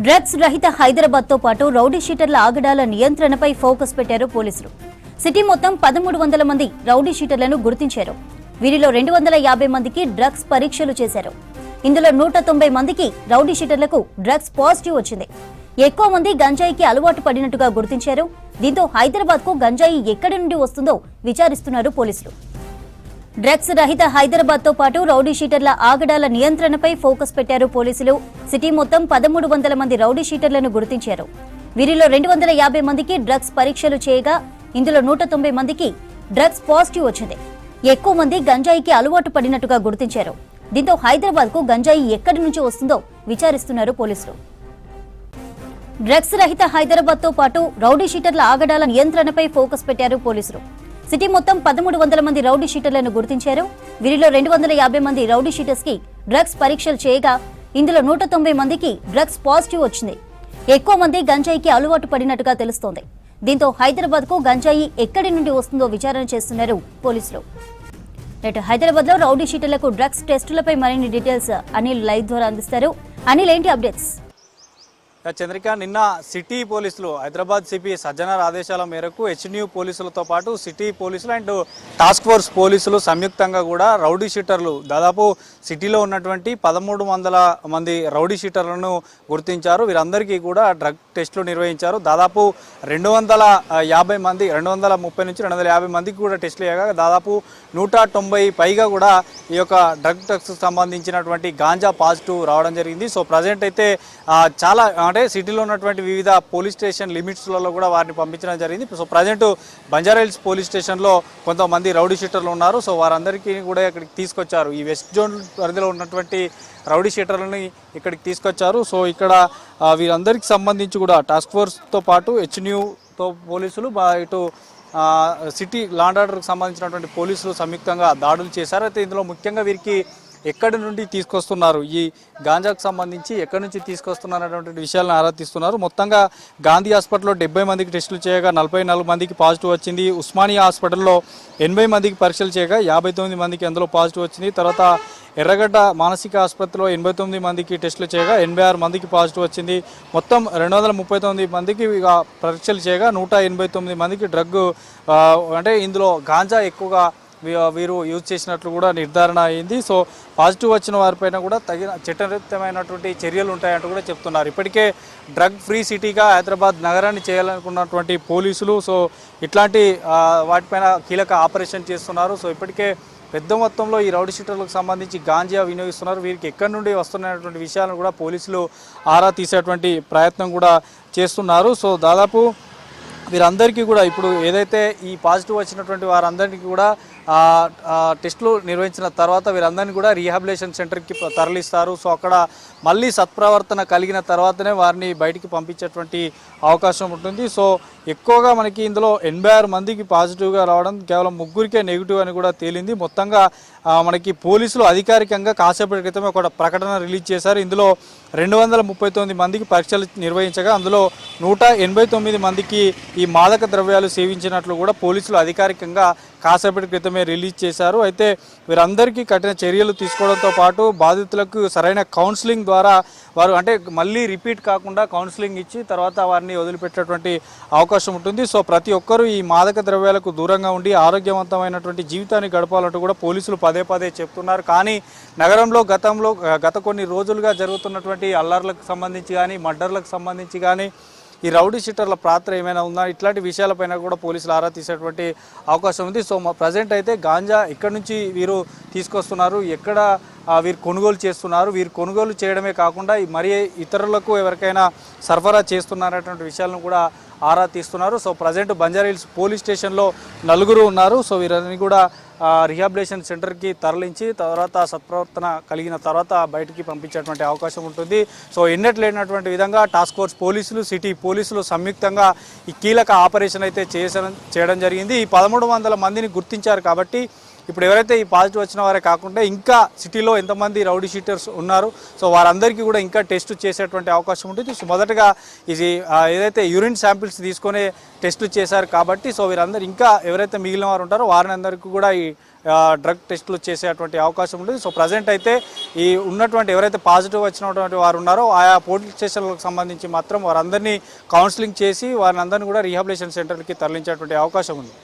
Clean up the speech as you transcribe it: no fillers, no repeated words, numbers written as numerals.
Drugs రహిత హైదరాబాద్ తో పాటు రౌడీ షీటర్ల ఆగడాల నియంత్రణపై ఫోకస్ పెట్టారు పోలీసులు. సిటీ మొత్తం 1300 మంది రౌడీ షీటర్లను గుర్తించారు. వీరిలో 250 మందికి డ్రగ్స్ పరీక్షలు చేశారు. ఇందులో 190 మందికి రౌడీ షీటర్లకు డ్రగ్స్ పాజిటివ్ వచ్చింది. ఎక్కువ మంది గంజాయికి అలవాటు పడినట్టుగా గుర్తించారు. దీంతో హైదరాబాద్ కు గంజాయి ఎక్కడి నుండి వస్తుందో విచారిస్తున్నారు పోలీసులు. డ్రగ్స్ రహిత హైదరాబాద్ తో పాటు రౌడీ షీటర్ల ఆగడాల నియంత్రణపై ఫోకస్ పెట్టారు పోలీసులు. సిటీ మొత్తం 1300 మంది రౌడీ షీటర్లను గుర్తించారు. వీరిలో 250 మందికి డ్రగ్స్ పరీక్షలు చేయగా ఇందులో 190 మందికి డ్రగ్స్ పాజిటివ్ వచ్చింది. ఎక్కువ మంది గంజాయికి అలవాటు పడినట్టుగా గుర్తించారు. దీంతో హైదరాబాద్ కు గంజాయి ఎక్కడి నుంచి వస్తుందో విచారిస్తున్నారు పోలీసులు. డ్రగ్స్ రహిత హైదరాబాద్ తో పాటు రౌడీ షీటర్ల ఆగడాల నియంత్రణపై ఫోకస్ పెట్టారు పోలీసులు. సిటీ మొత్తం 1300 మంది రౌడీ షీటర్లను గుర్తించారు. వీరిలో 250 మంది రౌడీ షీటర్స్ కి డ్రగ్స్ పరీక్షలు చేయగా ఇందులో 190 మందికి డ్రగ్స్ పాజిటివ్ వచ్చింది. ఎక్కువ మంది గంజాయికి అలవాటు పడినట్టుగా తెలుస్తోంది. దీంతో హైదరాబాద్ కు గంజాయి ఎక్కడి నుండి వస్తుందో విచారణ చేస్తున్నారు పోలీసులు. నేటి హైదరాబాద్ లో రౌడీ షీటర్లకు డ్రగ్స్ టెస్టులపై మరిన్ని డీటెయిల్స్ అనిల్ లైవ్ ద్వారా అందిస్తారు. అనిల్, ఏంటి అప్డేట్స్? చంద్రిక, నిన్న సిటీ పోలీసులు హైదరాబాద్ సిపి సజ్జనార్ ఆదేశాల మేరకు హెచ్న్యూ పోలీసులతో పాటు సిటీ పోలీసులు అండ్ టాస్క్ ఫోర్స్ పోలీసులు సంయుక్తంగా కూడా రౌడీ షీటర్లు దాదాపు సిటీలో ఉన్నటువంటి 1300 మంది రౌడీ షీటర్లను గుర్తించారు. వీరందరికీ కూడా డ్రగ్ టెస్టులు నిర్వహించారు. దాదాపు 250 మంది 230 నుంచి 250 మందికి కూడా టెస్టులు చేయగా దాదాపు 190 పైగా కూడా ఈ యొక్క డ్రగ్ డ్రగ్స్ సంబంధించినటువంటి గాంజా పాజిటివ్ రావడం జరిగింది. సో ప్రజెంట్ అయితే చాలా అంటే సిటీలో ఉన్నటువంటి వివిధ పోలీస్ స్టేషన్ లిమిట్స్లలో కూడా వారిని పంపించడం జరిగింది. సో ప్రజెంట్ బంజారాహిల్స్ పోలీస్ స్టేషన్లో కొంతమంది రౌడీ షీటర్లు ఉన్నారు. సో వారందరికీ కూడా ఇక్కడికి తీసుకొచ్చారు. ఈ వెస్ట్ జోన్ పరిధిలో ఉన్నటువంటి రౌడీ షీటర్లని ఇక్కడికి తీసుకొచ్చారు. సో ఇక్కడ వీరందరికీ సంబంధించి కూడా టాస్క్ ఫోర్స్తో పాటు హెచ్న్యూతో పోలీసులు ఇటు సిటీ లాండ్ ఆర్డర్కి సంబంధించినటువంటి పోలీసులు సంయుక్తంగా దాడులు చేశారు. అయితే ఇందులో ముఖ్యంగా వీరికి ఎక్కడి నుండి తీసుకొస్తున్నారు, ఈ గాంజాకు సంబంధించి ఎక్కడి నుంచి తీసుకొస్తున్నారు అనేటువంటి విషయాలను ఆరా తీస్తున్నారు. మొత్తంగా గాంధీ హాస్పిటల్లో 70 మందికి టెస్టులు చేయగా 44 మందికి పాజిటివ్ వచ్చింది. ఉస్మానియా హాస్పిటల్లో 80 మందికి పరీక్షలు చేయగా 59 మందికి అందులో పాజిటివ్ వచ్చింది. తర్వాత ఎర్రగడ్డ మానసిక ఆసుపత్రిలో 89 మందికి టెస్టులు చేయగా 86 మందికి పాజిటివ్ వచ్చింది. మొత్తం 239 మందికి పరీక్షలు చేయగా 189 మందికి డ్రగ్ అంటే ఇందులో గాంజా ఎక్కువగా వీరు యూజ్ చేసినట్లు కూడా నిర్ధారణ అయింది. సో పాజిటివ్ వచ్చిన వారిపైన కూడా తగిన చట్టరీత్యమైనటువంటి చర్యలు ఉంటాయంటూ కూడా చెప్తున్నారు. ఇప్పటికే డ్రగ్ ఫ్రీ సిటీగా హైదరాబాద్ నగరాన్ని చేయాలనుకున్నటువంటి పోలీసులు సో ఇట్లాంటి వాటిపైన కీలక ఆపరేషన్ చేస్తున్నారు. సో ఇప్పటికే పెద్ద మొత్తంలో ఈ రౌడీ షీటర్లకు సంబంధించి గాంజా వినియోగిస్తున్నారు. వీరికి ఎక్కడి నుండి వస్తున్నటువంటి విషయాలను కూడా పోలీసులు ఆరా తీసేటువంటి ప్రయత్నం కూడా చేస్తున్నారు. సో దాదాపు వీరందరికీ కూడా ఇప్పుడు ఏదైతే ఈ పాజిటివ్ వచ్చినటువంటి వారందరికీ కూడా టెస్టులు నిర్వహించిన తర్వాత వీరందరినీ కూడా రీహాబిలేషన్ సెంటర్కి తరలిస్తారు. సో అక్కడ మళ్ళీ సత్ప్రవర్తన కలిగిన తర్వాతనే వారిని బయటికి పంపించేటువంటి అవకాశం ఉంటుంది. సో ఎక్కువగా మనకి ఇందులో 86 మందికి పాజిటివ్గా రావడం, కేవలం 3కే నెగిటివ్ అని కూడా తేలింది. మొత్తంగా మనకి పోలీసులు అధికారికంగా కాసేపటి క్రితమే ఒక ప్రకటన రిలీజ్ చేశారు. ఇందులో 239 మందికి పరీక్షలు నిర్వహించగా అందులో 189 మందికి ఈ మాదక ద్రవ్యాలు సేవించినట్లు కూడా పోలీసులు అధికారికంగా కాసేపటి క్రితమే రిలీజ్ చేశారు. అయితే వీరందరికీ కఠిన చర్యలు తీసుకోవడంతో పాటు బాధితులకు సరైన కౌన్సిలింగ్ ద్వారా వారు అంటే మళ్ళీ రిపీట్ కాకుండా కౌన్సిలింగ్ ఇచ్చి తర్వాత వారిని వదిలిపెట్టేటువంటి అవకాశం ఉంటుంది. సో ప్రతి ఒక్కరూ ఈ మాదక ద్రవ్యాలకు దూరంగా ఉండి ఆరోగ్యవంతమైనటువంటి జీవితాన్ని గడపాలంటూ కూడా పోలీసులు పదే చెప్తున్నారు. కానీ నగరంలో గత కొన్ని రోజులుగా జరుగుతున్నటువంటి అల్లర్లకు సంబంధించి కానీ మర్డర్లకు సంబంధించి కానీ ఈ రౌడీ షీటర్ల పాత్ర ఏమైనా ఉందా, ఇట్లాంటి విషయాలపైన కూడా పోలీసులు ఆరా తీసేటువంటి అవకాశం ఉంది. సో ప్రజెంట్ అయితే గాంజా ఎక్కడి నుంచి వీరు తీసుకొస్తున్నారు, ఎక్కడ వీరు కొనుగోలు చేస్తున్నారు, వీరు కొనుగోలు చేయడమే కాకుండా మరి ఇతరులకు ఎవరికైనా సరఫరా చేస్తున్నారనేటువంటి విషయాలను కూడా ఆరా తీస్తున్నారు. సో ప్రజెంట్ బంజారాహిల్స్ పోలీస్ స్టేషన్లో 4 ఉన్నారు. సో వీరిని కూడా రీహాబిలేషన్ సెంటర్కి తరలించి తర్వాత సత్ప్రవర్తన కలిగిన తర్వాత బయటికి పంపించేటువంటి అవకాశం ఉంటుంది. సో ఎన్నట్లేనటువంటి విధంగా టాస్క్ ఫోర్స్ పోలీసులు సిటీ పోలీసులు సంయుక్తంగా ఈ కీలక ఆపరేషన్ అయితే చేయడం జరిగింది. ఈ 1300 మందిని గుర్తించారు కాబట్టి ఇప్పుడు ఎవరైతే ఈ పాజిటివ్ వచ్చిన వారే కాకుండా ఇంకా సిటీలో ఎంతమంది రౌడీ షీటర్స్ ఉన్నారు, సో వారందరికీ కూడా ఇంకా టెస్ట్ చేసేటువంటి అవకాశం ఉంటుంది. సో మొదటగా ఇది ఏదైతే యూరిన్ శాంపిల్స్ తీసుకునే టెస్టులు చేశారు కాబట్టి సో వీరందరూ ఇంకా ఎవరైతే మిగిలిన వారు ఉంటారో వారిని అందరికీ కూడా ఈ డ్రగ్ టెస్టులు చేసేటువంటి అవకాశం ఉంటుంది. సో ప్రజెంట్ అయితే ఈ ఉన్నటువంటి ఎవరైతే పాజిటివ్ వచ్చినటువంటి వారు ఉన్నారో ఆయా పోలీస్ స్టేషన్లకు సంబంధించి మాత్రం వారందరినీ కౌన్సిలింగ్ చేసి వారిని అందరినీ కూడా రీహాబిలిటేషన్ సెంటర్కి తరలించేటువంటి అవకాశం ఉంది.